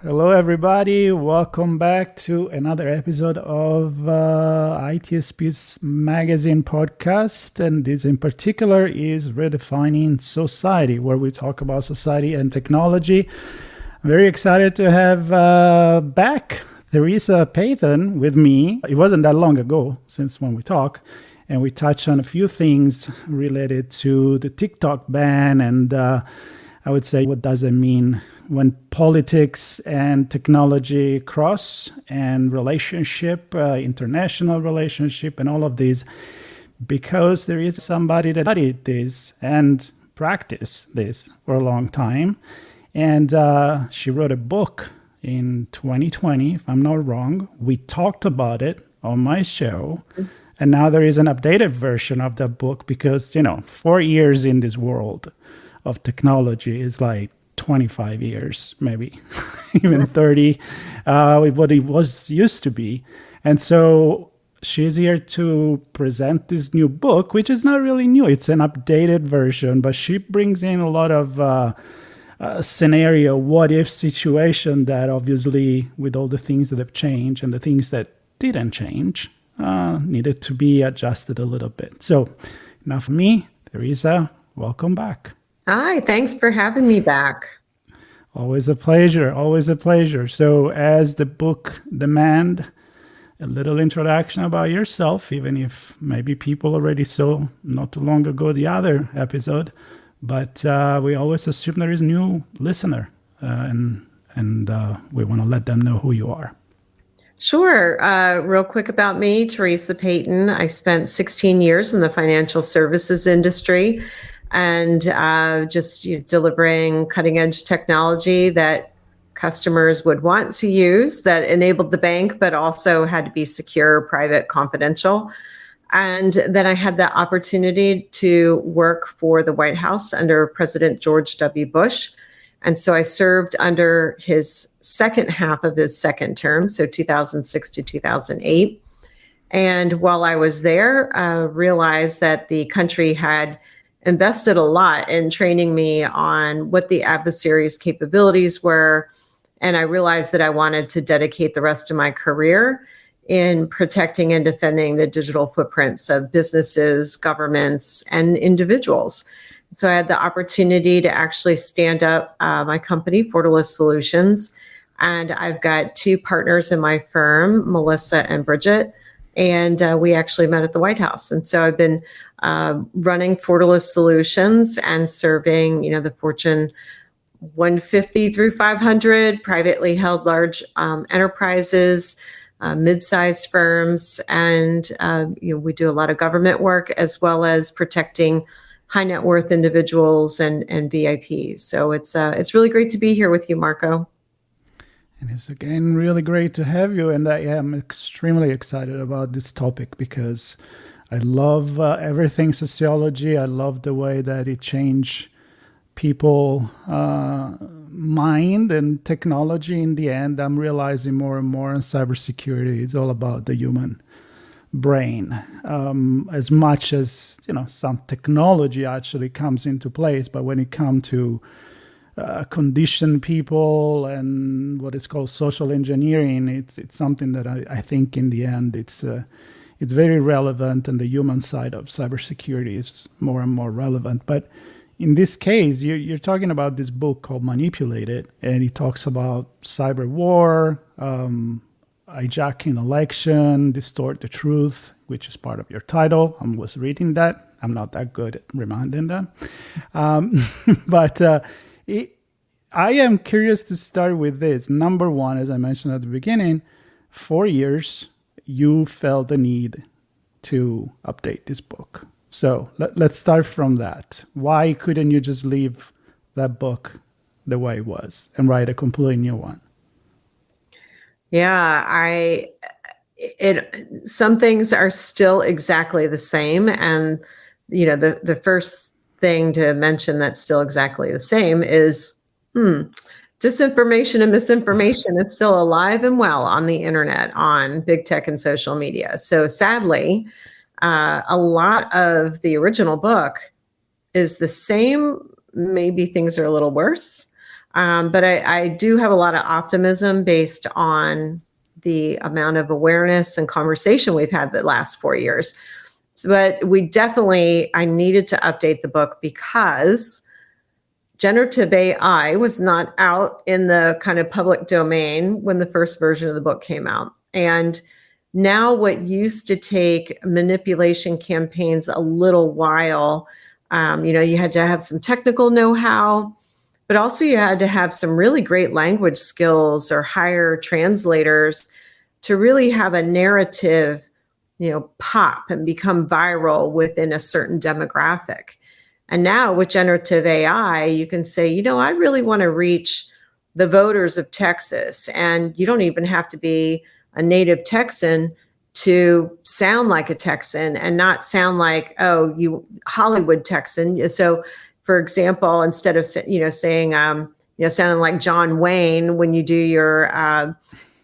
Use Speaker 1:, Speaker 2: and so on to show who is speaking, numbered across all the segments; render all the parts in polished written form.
Speaker 1: Hello, everybody. Welcome back to another episode of ITSP's magazine podcast. And this in particular is Redefining Society, where we talk about society and technology. I'm very excited to have back Theresa Payton with me. It wasn't that long ago since when we talked. And we touched on a few things related to the TikTok ban and I would say, what does it mean when politics and technology cross and relationship, international relationship, and all of these? Because there is somebody that studied this and practiced this for a long time. And she wrote a book in 2020, if I'm not wrong. We talked about it on my show. And now there is an updated version of that book because, 4 years in this world of technology is like 25 years, maybe even 30, what it was used to be. And so she's here to present this new book, which is not really new. It's an updated version, but she brings in a lot of scenario, what if situation that obviously with all the things that have changed and the things that didn't change needed to be adjusted a little bit. So enough of me. Theresa, welcome back.
Speaker 2: Hi, thanks for having me back.
Speaker 1: Always a pleasure, always a pleasure. So as the book demand, a little introduction about yourself, even if maybe people already saw not too long ago the other episode, but we always assume there is new listener and we want to let them know who you are.
Speaker 2: Sure. Real quick about me, Theresa Payton. I spent 16 years in the financial services industry and just delivering cutting edge technology that customers would want to use that enabled the bank, but also had to be secure, private, confidential. And then I had the opportunity to work for the White House under President George W. Bush. And so I served under his second half of his second term, so 2006 to 2008. And while I was there, realized that the country had invested a lot in training me on what the adversary's capabilities were. And I realized that I wanted to dedicate the rest of my career in protecting and defending the digital footprints of businesses, governments, and individuals. So I had the opportunity to actually stand up my company, Fortalice Solutions. And I've got two partners in my firm, Melissa and Bridget. And we actually met at the White House. And so I've been running Fortalice Solutions and serving, the Fortune 150 through 500 privately held large enterprises, mid-sized firms, and we do a lot of government work as well as protecting high net worth individuals and VIPs. So it's really great to be here with you, Marco.
Speaker 1: And it's again really great to have you. And I am extremely excited about this topic because I love everything sociology. I love the way that it changed people mind and technology. In the end, I'm realizing more and more in cybersecurity, it's all about the human brain. As much as, some technology actually comes into place, but when it comes to condition people and what is called social engineering, it's something that I think in the end it's very relevant, and the human side of cybersecurity is more and more relevant. But in this case, you're talking about this book called Manipulated, and it talks about cyberwar, hijacking election, distort the truth, which is part of your title. I was reading that. I'm not that good at reminding them. But I am curious to start with this. Number one, as I mentioned at the beginning, 4 years, you felt the need to update this book. So let's start from that. Why couldn't you just leave that book the way it was and write a completely new one?
Speaker 2: Yeah, some things are still exactly the same. And, the first thing to mention that's still exactly the same is disinformation and misinformation is still alive and well on the internet, on big tech and social media. So sadly, a lot of the original book is the same. Maybe things are a little worse. But I do have a lot of optimism based on the amount of awareness and conversation we've had the last 4 years. But I needed to update the book because generative AI was not out in the kind of public domain when the first version of the book came out. And now what used to take manipulation campaigns a little while, you had to have some technical know-how, but also you had to have some really great language skills or hire translators to really have a narrative, pop and become viral within a certain demographic. And now with generative AI, you can say, I really want to reach the voters of Texas. And you don't even have to be a native Texan to sound like a Texan and not sound like, you Hollywood Texan. So, for example, instead of saying, sounding like John Wayne when you do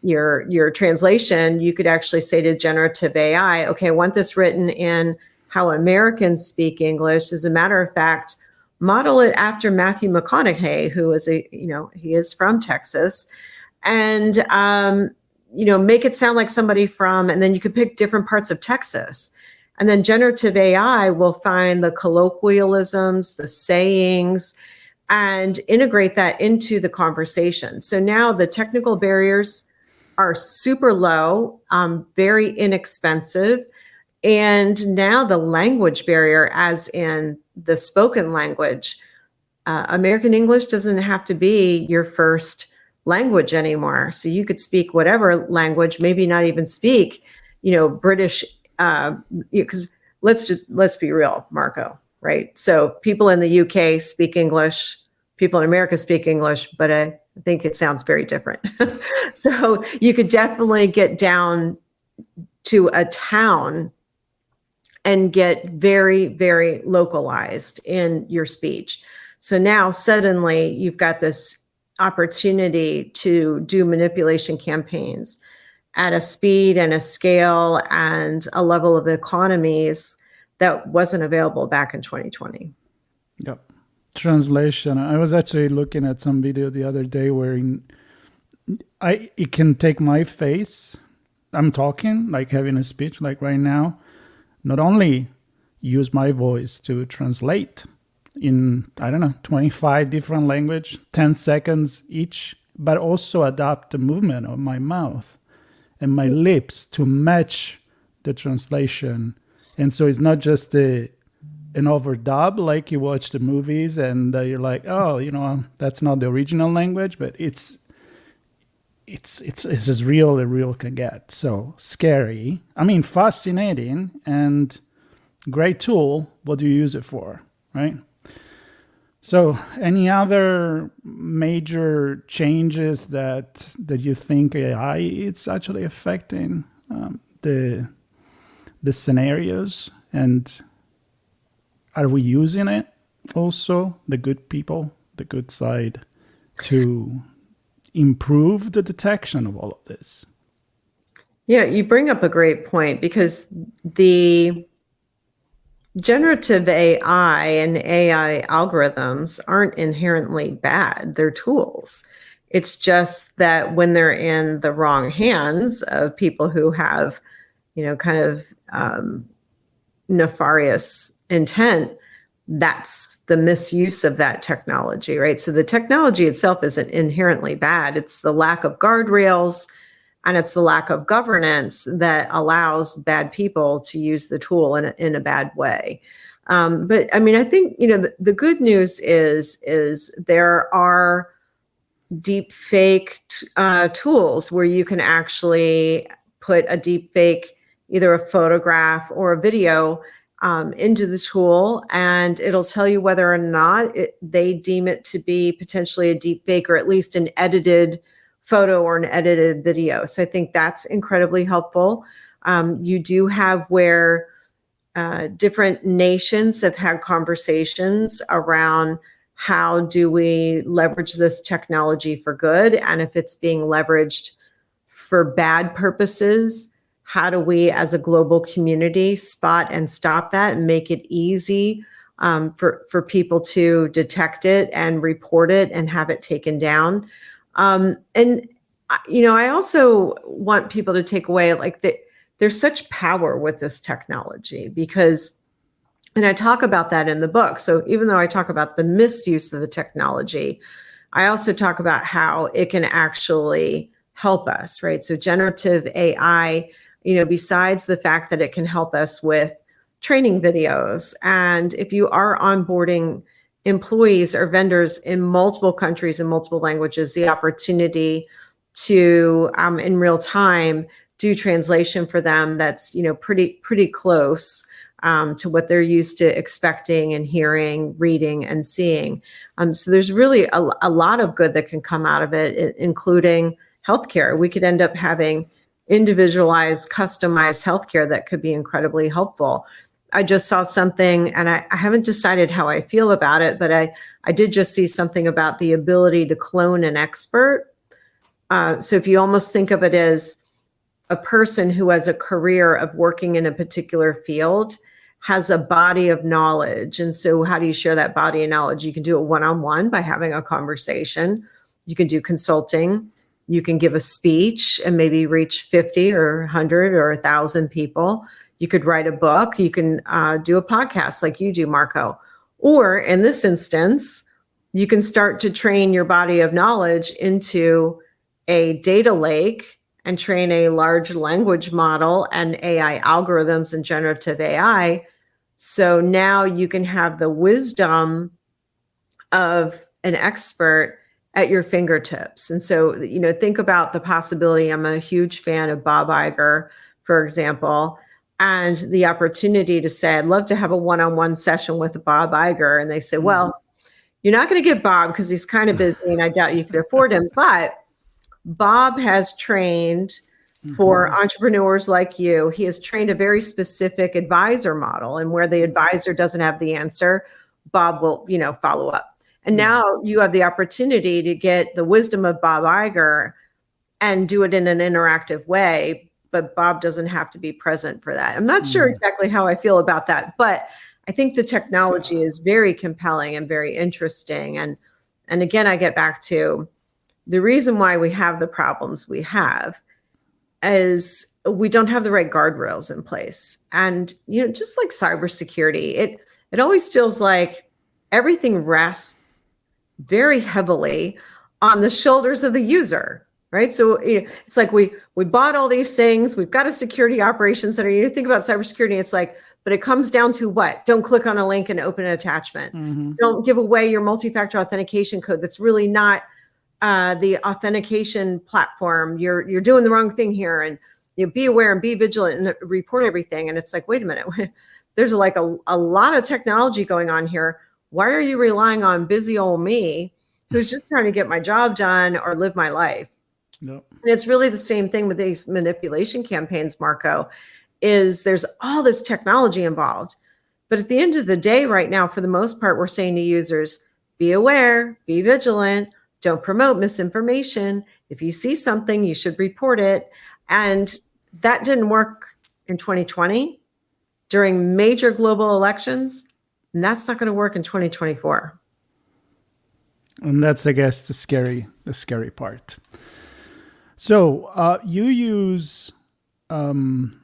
Speaker 2: your translation, you could actually say to generative AI, okay, I want this written in how Americans speak English. As a matter of fact, model it after Matthew McConaughey, who is he is from Texas, and make it sound like somebody from, and then you could pick different parts of Texas. And then generative AI will find the colloquialisms, the sayings, and integrate that into the conversation. So now the technical barriers are super low, very inexpensive. And now the language barrier, as in the spoken language, American English doesn't have to be your first language anymore. So you could speak whatever language, maybe not even speak, British, because let's be real, Marco, right? So people in the UK speak English, people in America speak English, but I think it sounds very different. So you could definitely get down to a town and get very, very localized in your speech. So now suddenly you've got this opportunity to do manipulation campaigns at a speed and a scale and a level of economies that wasn't available back in 2020.
Speaker 1: Yep. Translation. I was actually looking at some video the other day where it can take my face. I'm talking, like having a speech like right now, not only use my voice to translate in, 25 different language, 10 seconds each, but also adapt the movement of my mouth and my lips to match the translation. And so it's not just an overdub like you watch the movies and you're like, that's not the original language, but it's as real as real can get. So scary. Fascinating and great tool. What do you use it for, right? So any other major changes that you think AI it's actually affecting the scenarios, and are we using it also, the good people, the good side, to improve the detection of all of this?
Speaker 2: Yeah, you bring up a great point, because the generative AI and AI algorithms aren't inherently bad. They're tools. It's just that when they're in the wrong hands of people who have, nefarious intent, that's the misuse of that technology, right? So the technology itself isn't inherently bad. It's the lack of guardrails and it's the lack of governance that allows bad people to use the tool in a bad way. But I think, the good news is there are deep fake tools where you can actually put a deep fake, either a photograph or a video, into the tool, and it'll tell you whether or not they deem it to be potentially a deep fake, or at least an edited photo or an edited video. So I think that's incredibly helpful. You do have where different nations have had conversations around how do we leverage this technology for good, and if it's being leveraged for bad purposes, how do we as a global community spot and stop that and make it easy for people to detect it and report it and have it taken down. And I also want people to take away like that. There's such power with this technology because, and I talk about that in the book. So even though I talk about the misuse of the technology, I also talk about how it can actually help us, right? So generative AI, besides the fact that it can help us with training videos, and if you are onboarding employees or vendors in multiple countries and multiple languages, the opportunity to in real time do translation for them that's pretty close to what they're used to expecting and hearing, reading, and seeing. So there's really a lot of good that can come out of it, including healthcare. We could end up having individualized, customized healthcare that could be incredibly helpful. I just saw something, and I haven't decided how I feel about it, but I did just see something about the ability to clone an expert. So if you almost think of it as a person who has a career of working in a particular field, has a body of knowledge. And so how do you share that body of knowledge? You can do it one-on-one by having a conversation. You can do consulting. You can give a speech and maybe reach 50 or 100 or 1,000 people. You could write a book. You can do a podcast like you do, Marco. Or in this instance, you can start to train your body of knowledge into a data lake and train a large language model and AI algorithms and generative AI. So now you can have the wisdom of an expert at your fingertips. And so, think about the possibility. I'm a huge fan of Bob Iger, for example, and the opportunity to say, I'd love to have a one-on-one session with Bob Iger. And they say, well, you're not going to get Bob because he's kind of busy and I doubt you could afford him. But Bob has trained for entrepreneurs like you. He has trained a very specific advisor model, and where the advisor doesn't have the answer, Bob will, follow up. And now you have the opportunity to get the wisdom of Bob Iger and do it in an interactive way, but Bob doesn't have to be present for that. I'm not sure exactly how I feel about that, but I think the technology is very compelling and very interesting. And again, I get back to the reason why we have the problems we have is we don't have the right guardrails in place. And, just like cybersecurity, it always feels like everything rests very heavily on the shoulders of the user, right? So it's like we bought all these things. We've got a security operations center. You think about cybersecurity, it's like, but it comes down to what? Don't click on a link and open an attachment. Don't give away your multi-factor authentication code. That's really not the authentication platform. You're doing the wrong thing here, and be aware and be vigilant and report everything. And it's like, wait a minute, there's like a lot of technology going on here. Why are you relying on busy old me who's just trying to get my job done or live my life?
Speaker 1: Nope.
Speaker 2: And it's really the same thing with these manipulation campaigns, Marco, is there's all this technology involved. But at the end of the day, right now, for the most part, we're saying to users, be aware, be vigilant, don't promote misinformation. If you see something, you should report it. And that didn't work in 2020 during major global elections. And that's not going to work in 2024.
Speaker 1: And that's, I guess, the scary part. So you use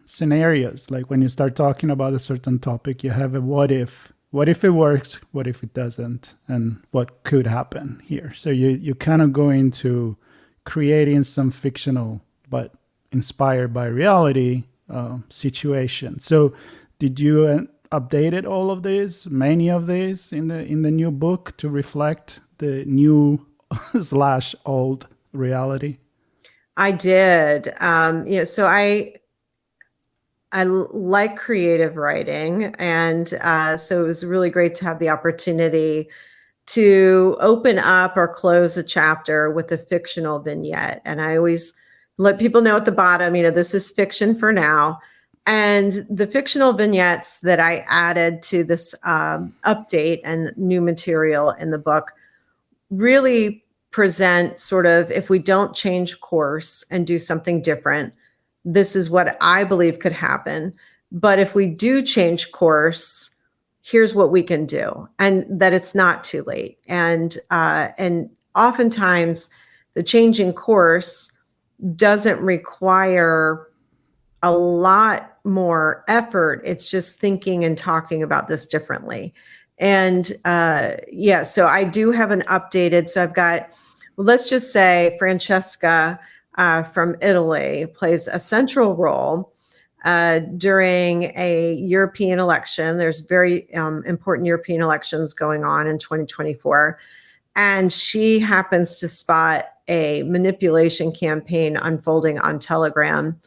Speaker 1: scenarios, like when you start talking about a certain topic, you have a what if it works, what if it doesn't, and what could happen here. So you kind of go into creating some fictional but inspired by reality situation. So did you updated all of these, many of these in the new book to reflect the new / old reality?
Speaker 2: I did. So I like creative writing. And so it was really great to have the opportunity to open up or close a chapter with a fictional vignette. And I always let people know at the bottom, this is fiction for now. And the fictional vignettes that I added to this update and new material in the book really present sort of, if we don't change course and do something different, this is what I believe could happen. But if we do change course, here's what we can do, and that it's not too late. And oftentimes the change in course doesn't require a lot more effort. It's just thinking and talking about this differently. And so I do have an updated, so I've got, let's just say Francesca from Italy plays a central role during a European election. There's very important European elections going on in 2024. And she happens to spot a manipulation campaign unfolding on Telegram.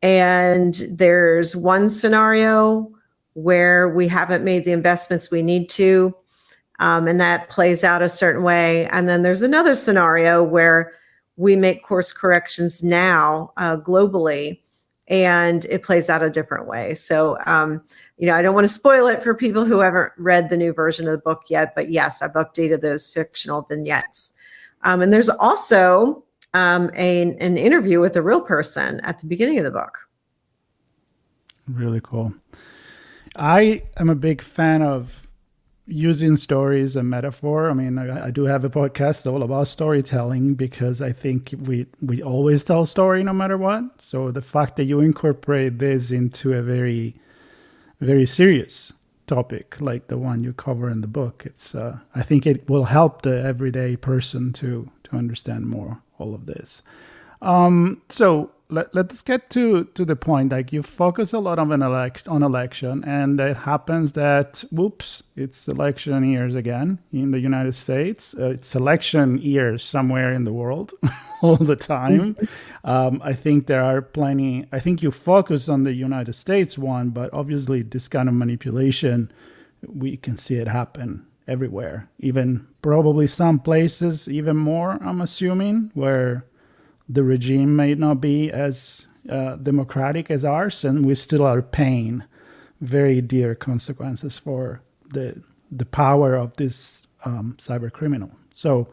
Speaker 2: And there's one scenario where we haven't made the investments we need to, and that plays out a certain way. And then there's another scenario where we make course corrections now globally, and it plays out a different way. So, I don't want to spoil it for people who haven't read the new version of the book yet, but yes, I've updated those fictional vignettes. And there's also an interview with a real person at the beginning of the book.
Speaker 1: Really cool. I am a big fan of using stories and metaphor. I mean, I do have a podcast all about storytelling because I think we always tell story no matter what. So the fact that you incorporate this into a very, very serious topic like the one you cover in the book, it's I think it will help the everyday person to understand more all of this. So let's get to the point. Like, you focus a lot on election, and it happens that, whoops, it's election years again in the United States. It's election years somewhere in the world all the time. I think there are plenty. I think you focus on the United States one, but obviously this kind of manipulation, we can see it happen everywhere, even probably some places even more, I'm assuming, where the regime may not be as democratic as ours, and we still are paying very dear consequences for the power of this cyber criminal. So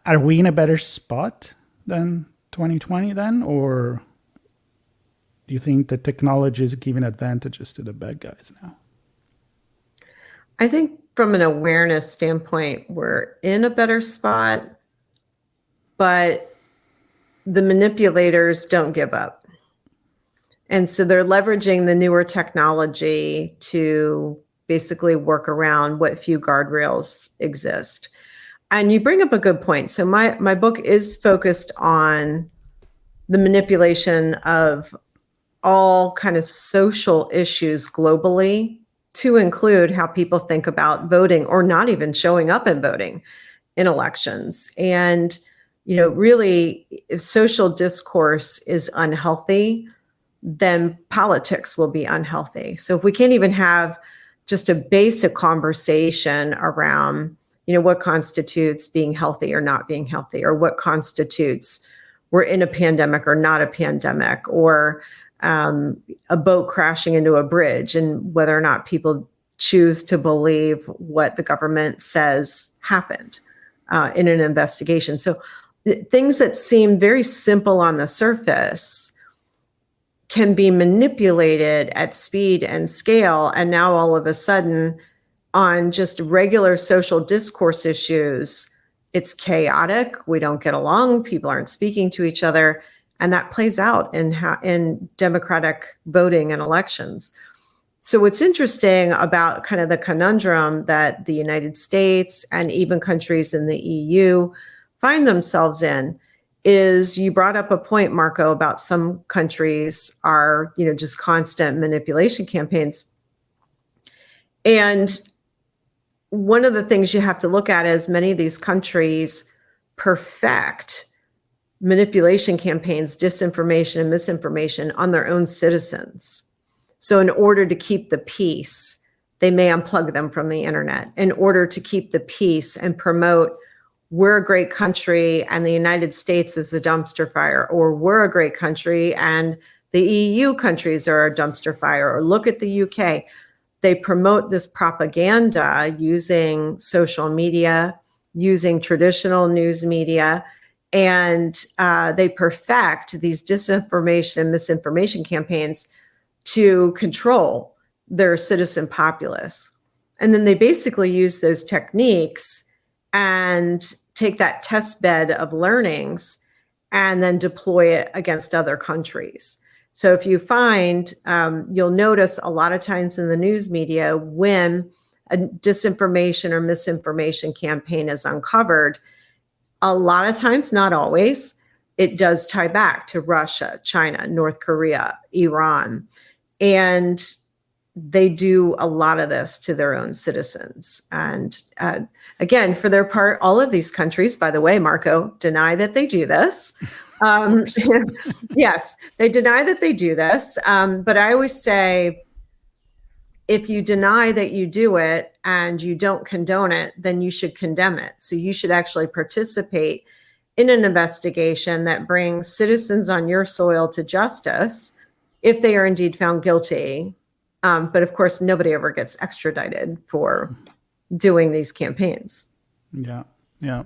Speaker 1: are we in a better spot than 2020 then, or do you think that technology is giving advantages to the bad guys now?
Speaker 2: I think from an awareness standpoint, we're in a better spot, but the manipulators don't give up. And so they're leveraging the newer technology to basically work around what few guardrails exist. And you bring up a good point. So my book is focused on the manipulation of all kind of social issues globally, to include how people think about voting or not even showing up and voting in elections. And really, if social discourse is unhealthy, then politics will be unhealthy. So if we can't even have just a basic conversation around, what constitutes being healthy or not being healthy, or what constitutes we're in a pandemic or not a pandemic, or a boat crashing into a bridge, and whether or not people choose to believe what the government says happened in an investigation. So things that seem very simple on the surface can be manipulated at speed and scale. And now all of a sudden, on just regular social discourse issues, it's chaotic. We don't get along. People aren't speaking to each other. And that plays out in democratic voting and elections. So what's interesting about kind of the conundrum that the United States and even countries in the EU find themselves in is, you brought up a point, Marco, about some countries are, just constant manipulation campaigns. And one of the things you have to look at is many of these countries perfect manipulation campaigns, disinformation and misinformation on their own citizens. So in order to keep the peace, they may unplug them from the internet in order to keep the peace and promote, we're a great country and the United States is a dumpster fire, or we're a great country and the EU countries are a dumpster fire, or look at the UK. They promote this propaganda using social media, using traditional news media, and they perfect these disinformation and misinformation campaigns to control their citizen populace. And then they basically use those techniques and take that test bed of learnings and then deploy it against other countries. So if you find, you'll notice a lot of times in the news media when a disinformation or misinformation campaign is uncovered, a lot of times, not always, it does tie back to Russia, China, North Korea, Iran. And they do a lot of this to their own citizens. And again, for their part, all of these countries, by the way, Marco, deny that they do this. Yes, they deny that they do this. But I always say, if you deny that you do it and you don't condone it, then you should condemn it. So you should actually participate in an investigation that brings citizens on your soil to justice if they are indeed found guilty. But of course, nobody ever gets extradited for doing these campaigns.
Speaker 1: Yeah, yeah.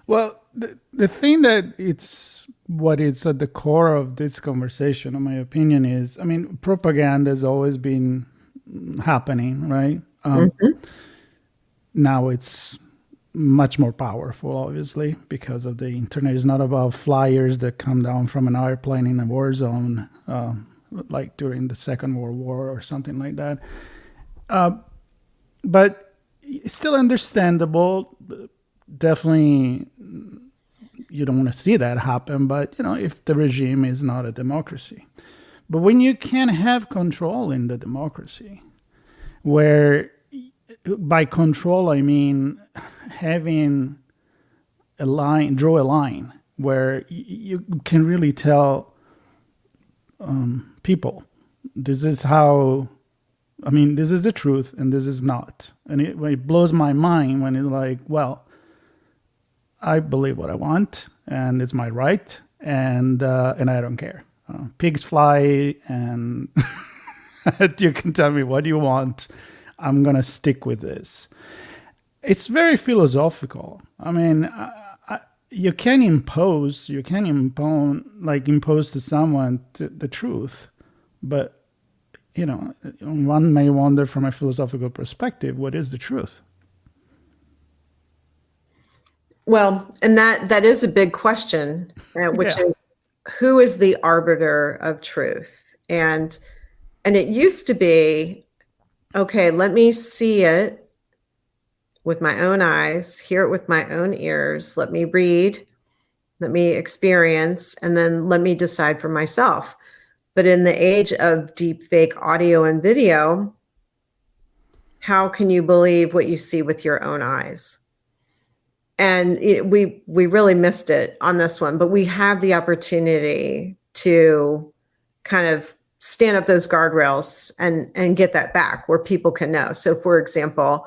Speaker 1: Well, the thing that it's what is at the core of this conversation, in my opinion, is, I mean, propaganda has always been happening, right? Now it's much more powerful, obviously, because of the internet. It's not about flyers that come down from an airplane in a war zone, like during the Second World War or something like that. But it's still understandable. Definitely, you don't want to see that happen, but, if the regime is not a democracy. But when you can't have control in the democracy, where by control I mean having a line, draw a line where you can really tell people, this is how, this is the truth and this is not. And it blows my mind when it's like, well, I believe what I want and it's my right, and I don't care. Pigs fly, and you can tell me what you want. I'm going to stick with this. It's very philosophical. You can impose to someone the truth. But, one may wonder from a philosophical perspective, what is the truth?
Speaker 2: Well, and that is a big question, which is, who is the arbiter of truth? And it used to be, okay, let me see it with my own eyes, hear it with my own ears, let me read, let me experience, and then let me decide for myself. But in the age of deep fake audio and video, how can you believe what you see with your own eyes? And we really missed it on this one, but we have the opportunity to kind of stand up those guardrails and get that back where people can know. So for example,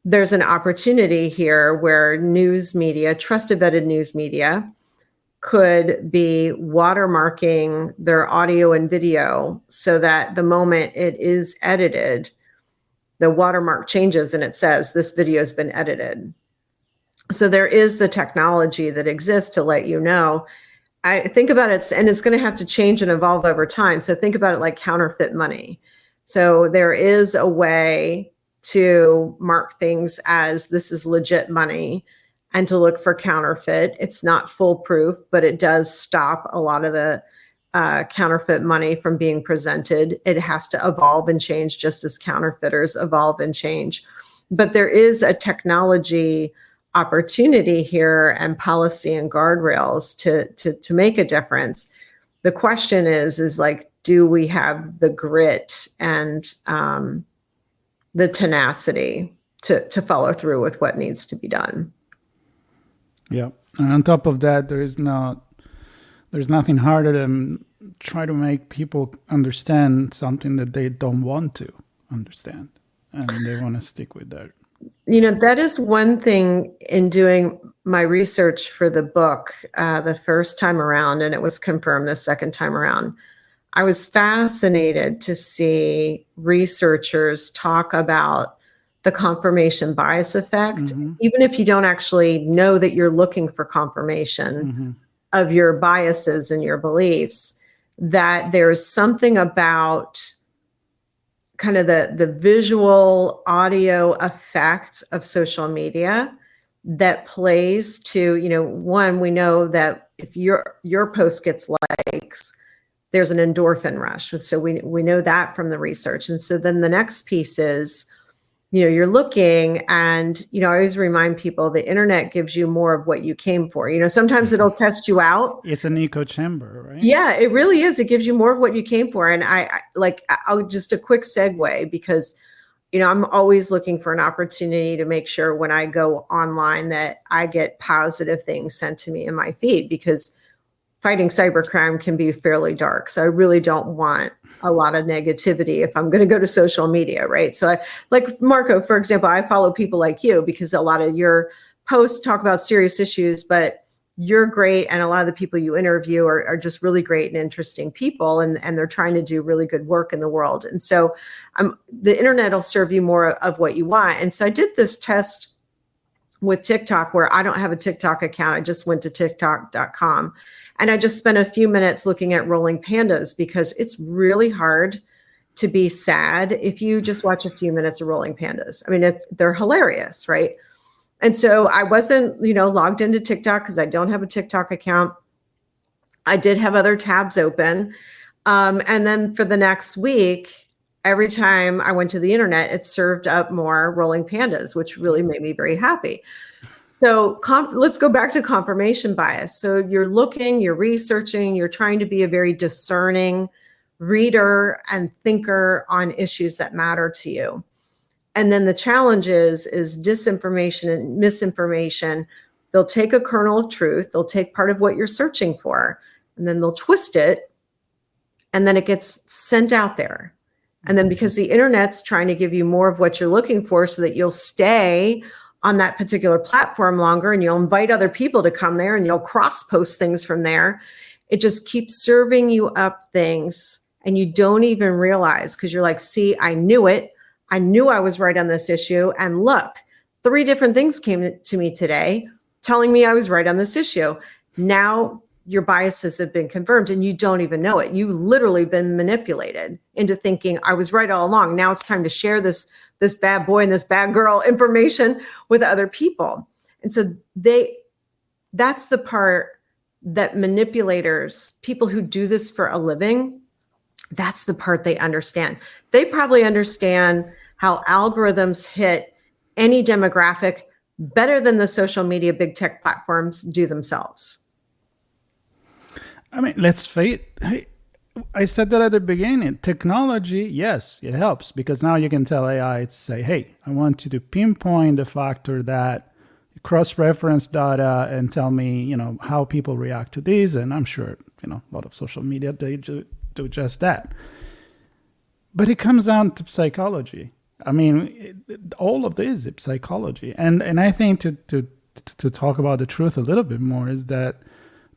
Speaker 2: there's an opportunity here where news media, trusted vetted news media, could be watermarking their audio and video so that the moment it is edited, the watermark changes and it says this video has been edited. So there is the technology that exists to let you know. I think about it, and it's going to have to change and evolve over time. So think about it like counterfeit money. So there is a way to mark things as this is legit money and to look for counterfeit. It's not foolproof, but it does stop a lot of the counterfeit money from being presented. It has to evolve and change just as counterfeiters evolve and change. But there is a technology opportunity here and policy and guardrails to make a difference. The question is like, do we have the grit and the tenacity to follow through with what needs to be done?
Speaker 1: Yeah. And on top of that, there's nothing harder than try to make people understand something that they don't want to understand, and they want to stick with that.
Speaker 2: That is one thing in doing my research for the book the first time around, and it was confirmed the second time around. I was fascinated to see researchers talk about the confirmation bias effect, even if you don't actually know that you're looking for confirmation of your biases and your beliefs, that there's something about kind of the visual audio effect of social media that plays to, one, we know that if your post gets likes, there's an endorphin rush. So we know that from the research. And so then the next piece is, you're looking, and, I always remind people the internet gives you more of what you came for. Sometimes it'll test you out.
Speaker 1: It's an echo chamber, right?
Speaker 2: Yeah, it really is. It gives you more of what you came for. And I'll just a quick segue, because, I'm always looking for an opportunity to make sure when I go online that I get positive things sent to me in my feed, because fighting cybercrime can be fairly dark. So I really don't want a lot of negativity if I'm going to go to social media, right? So like Marco, for example, I follow people like you because a lot of your posts talk about serious issues, but you're great. And a lot of the people you interview are just really great and interesting people. And they're trying to do really good work in the world. And so the internet will serve you more of what you want. And so I did this test with TikTok where I don't have a TikTok account. I just went to TikTok.com. And I just spent a few minutes looking at rolling pandas, because it's really hard to be sad if you just watch a few minutes of rolling pandas. I mean, they're hilarious, right? And so I wasn't, logged into TikTok because I don't have a TikTok account. I did have other tabs open. And then for the next week, every time I went to the internet, it served up more rolling pandas, which really made me very happy. So let's go back to confirmation bias. So you're looking, you're researching, you're trying to be a very discerning reader and thinker on issues that matter to you. And then the challenge is disinformation and misinformation. They'll take a kernel of truth, they'll take part of what you're searching for, and then they'll twist it, and then it gets sent out there. And then because the internet's trying to give you more of what you're looking for so that you'll stay on that particular platform longer, and you'll invite other people to come there, and you'll cross-post things from there. It just keeps serving you up things, and you don't even realize, because you're like, see, I knew it. I knew I was right on this issue. And look, 3 different things came to me today telling me I was right on this issue. Now your biases have been confirmed and you don't even know it. You've literally been manipulated into thinking I was right all along. Now it's time to share this bad boy and this bad girl information with other people. And so that's the part that manipulators, people who do this for a living, that's the part they understand. They probably understand how algorithms hit any demographic better than the social media big tech platforms do themselves.
Speaker 1: I mean, let's face it. I said that at the beginning. Technology, yes, it helps, because now you can tell AI to say, hey, I want you to pinpoint the factor that cross-reference data and tell me, how people react to these. And I'm sure, a lot of social media, they do just that. But it comes down to psychology. I mean, all of this is psychology. And I think to talk about the truth a little bit more is that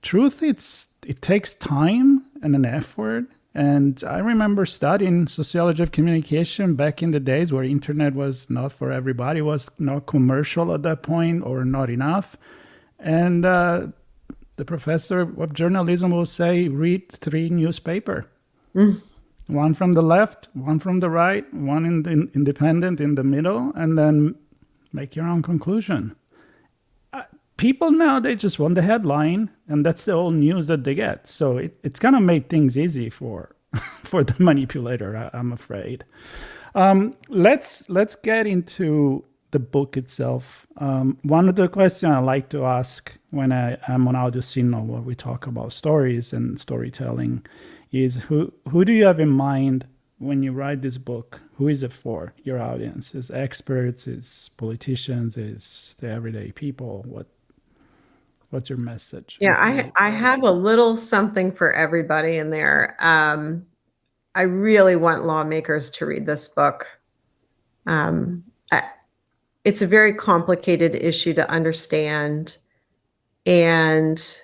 Speaker 1: truth, it takes time and an effort. And I remember studying sociology of communication back in the days where internet was not for everybody, was not commercial at that point or not enough. And the professor of journalism will say, read 3 newspapers. One from the left, one from the right, one independent in the middle, and then make your own conclusion. People now, they just want the headline, and that's the old news that they get. So it's kind of made things easy for the manipulator, I'm afraid. Let's get into the book itself. One of the questions I like to ask when I'm on Audio Signal, where we talk about stories and storytelling, is who do you have in mind when you write this book? Who is it for? Your audience? Is experts? Is politicians? Is the everyday people? What's your message?
Speaker 2: Yeah, I have a little something for everybody in there. I really want lawmakers to read this book. It's a very complicated issue to understand. And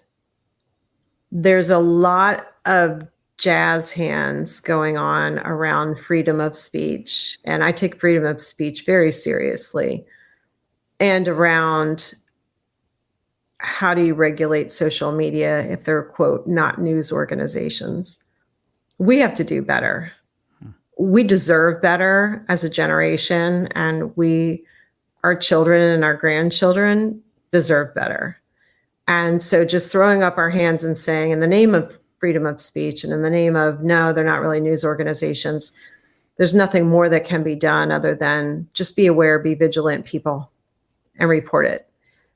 Speaker 2: there's a lot of jazz hands going on around freedom of speech. And I take freedom of speech very seriously. And around how do you regulate social media if they're, quote, not news organizations? We have to do better. we deserve better as a generation, and our children and our grandchildren deserve better. And so just throwing up our hands and saying, in the name of freedom of speech and in the name of, no, they're not really news organizations, there's nothing more that can be done other than just be aware, be vigilant people, and report it.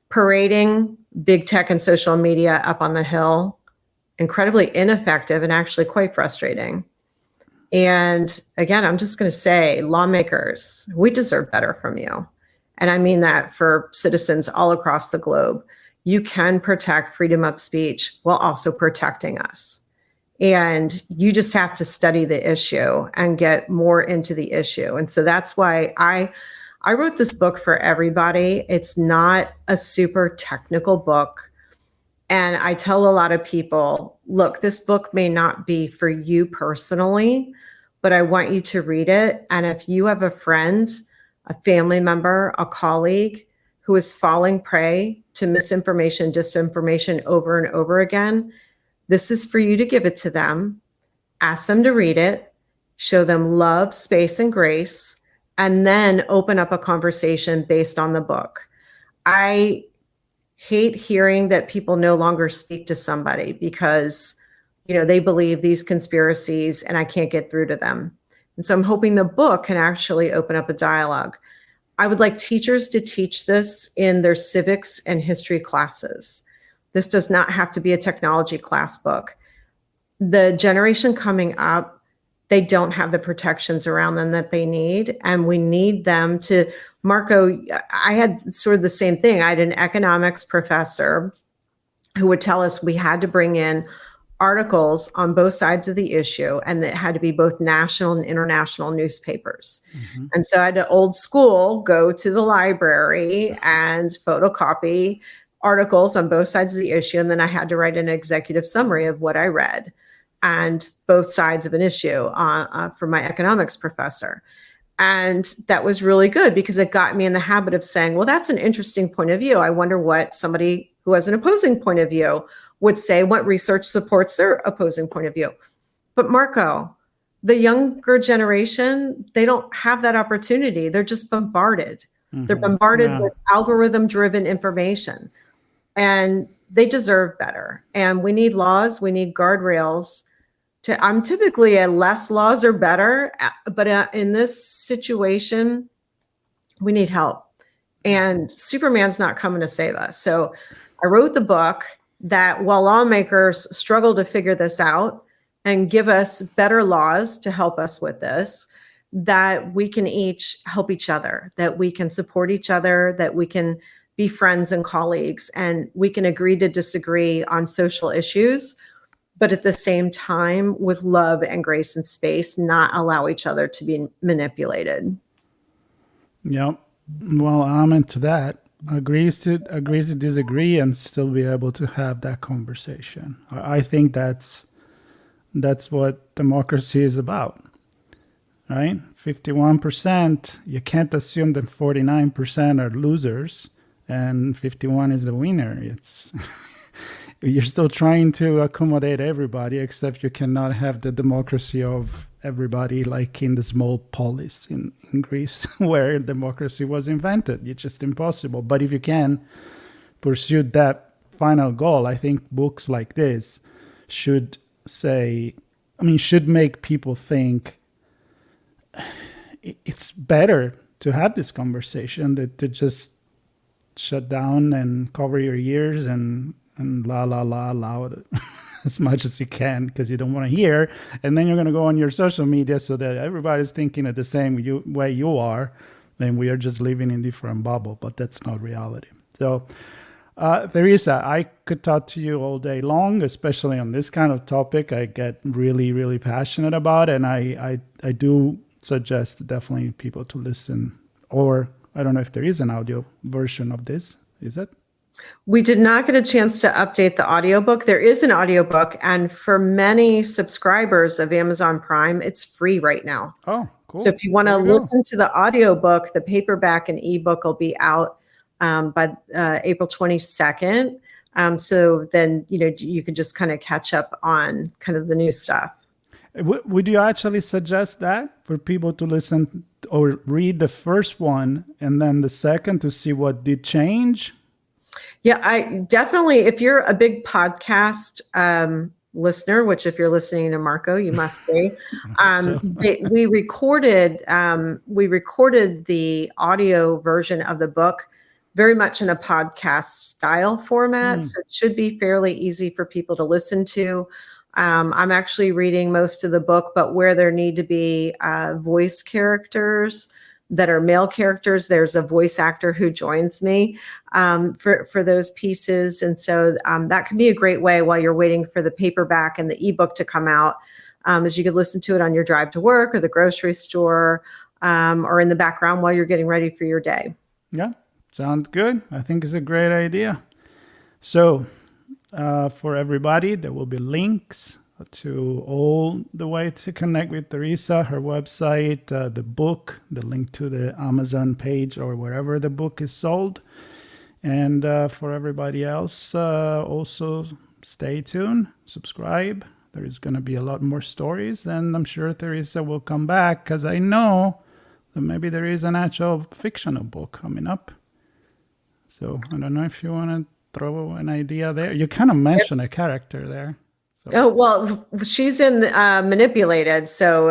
Speaker 2: Parading big tech and social media up on the hill, incredibly ineffective and actually quite frustrating. And again, I'm just going to say, lawmakers, we deserve better from you. And I mean that for citizens all across the globe. You can protect freedom of speech while also protecting us. And you just have to study the issue and get more into the issue. And so that's why I wrote this book for everybody. It's not a super technical book. And I tell a lot of people, look, this book may not be for you personally, but I want you to read it. And if you have a friend, a family member, a colleague who is falling prey to misinformation, disinformation over and over again, this is for you to give it to them, ask them to read it, show them love, space, and grace, and then open up a conversation based on the book. I hate hearing that people no longer speak to somebody because, they believe these conspiracies and I can't get through to them. And so I'm hoping the book can actually open up a dialogue. I would like teachers to teach this in their civics and history classes. This does not have to be a technology class book. The generation coming up, they don't have the protections around them that they need. And we need them to, Marco, I had sort of the same thing. I had an economics professor who would tell us we had to bring in articles on both sides of the issue, and that had to be both national and international newspapers. Mm-hmm. And so I had to old school go to the library and photocopy articles on both sides of the issue. And then I had to write an executive summary of what I read and both sides of an issue for my economics professor. And that was really good because it got me in the habit of saying, well, that's an interesting point of view. I wonder what somebody who has an opposing point of view would say, what research supports their opposing point of view. But Marco, the younger generation, they don't have that opportunity. They're just bombarded. Mm-hmm. They're bombarded with algorithm-driven information. And they deserve better. And we need laws, we need guardrails. I'm typically a less laws are better, but in this situation, we need help. And Superman's not coming to save us. So I wrote the book that while lawmakers struggle to figure this out and give us better laws to help us with this, that we can each help each other, that we can support each other, that we can be friends and colleagues, and we can agree to disagree on social issues, but at the same time, with love and grace and space, not allow each other to be manipulated.
Speaker 1: Yep. Well, I'm into that. Agrees to disagree and still be able to have that conversation. I think that's what democracy is about, right? 51%, you can't assume that 49% are losers and 51 is the winner. It's you're still trying to accommodate everybody, except you cannot have the democracy of everybody like in the small polis in Greece where democracy was invented. It's just impossible. But if you can pursue that final goal, I think books like this should make people think it's better to have this conversation than to just shut down and cover your ears and la loud as much as you can because you don't want to hear, and then you're going to go on your social media so that everybody's thinking at the same way you are, then we are just living in different bubble, but that's not reality. So Theresa, I could talk to you all day long, especially on this kind of topic. I get really, really passionate about it, and I do suggest definitely people to listen, or I don't know if there is an audio version of this. Is it?
Speaker 2: We did not get a chance to update the audiobook. There is an audiobook, and for many subscribers of Amazon Prime, it's free right now.
Speaker 1: Oh, cool.
Speaker 2: So if you want to listen to the audiobook, the paperback and ebook will be out by April 22nd. So then, you can just kind of catch up on kind of the new stuff.
Speaker 1: Would you actually suggest that for people to listen or read the first one and then the second to see what did change?
Speaker 2: Yeah, I definitely, if you're a big podcast listener, which if you're listening to Marco, you must be,
Speaker 1: So,
Speaker 2: we recorded the audio version of the book very much in a podcast style format. So it should be fairly easy for people to listen to. I'm actually reading most of the book, but where there need to be voice characters that are male characters, there's a voice actor who joins me for those pieces. And so that can be a great way while you're waiting for the paperback and the ebook to come out, as you could listen to it on your drive to work or the grocery store, or in the background while you're getting ready for your day.
Speaker 1: yeah, sounds good. I think it's a great idea. So for everybody, there will be links to all the way to connect with Theresa, her website, the book, the link to the Amazon page or wherever the book is sold. And for everybody else, also stay tuned, subscribe. There is going to be a lot more stories, and I'm sure Theresa will come back because I know that maybe there is an actual fictional book coming up. So I don't know if you want to throw an idea there. You kind of mentioned a character there. So.
Speaker 2: Oh, well, she's in Manipulated. So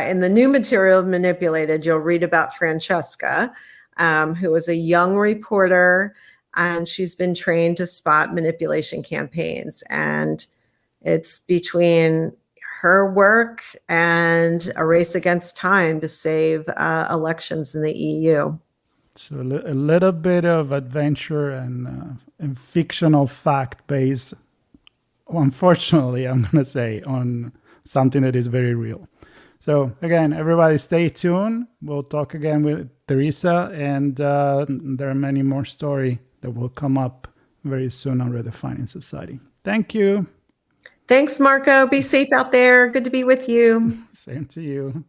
Speaker 2: in the new material of Manipulated, you'll read about Francesca, who was a young reporter, and she's been trained to spot manipulation campaigns. And it's between her work and a race against time to save elections in the EU.
Speaker 1: So a little bit of adventure and fictional fact based, unfortunately, I'm going to say, on something that is very real. So again, everybody stay tuned. We'll talk again with Theresa, and there are many more stories that will come up very soon on Redefining Society. Thank you.
Speaker 2: Thanks, Marco. Be safe out there. Good to be with you.
Speaker 1: Same to you.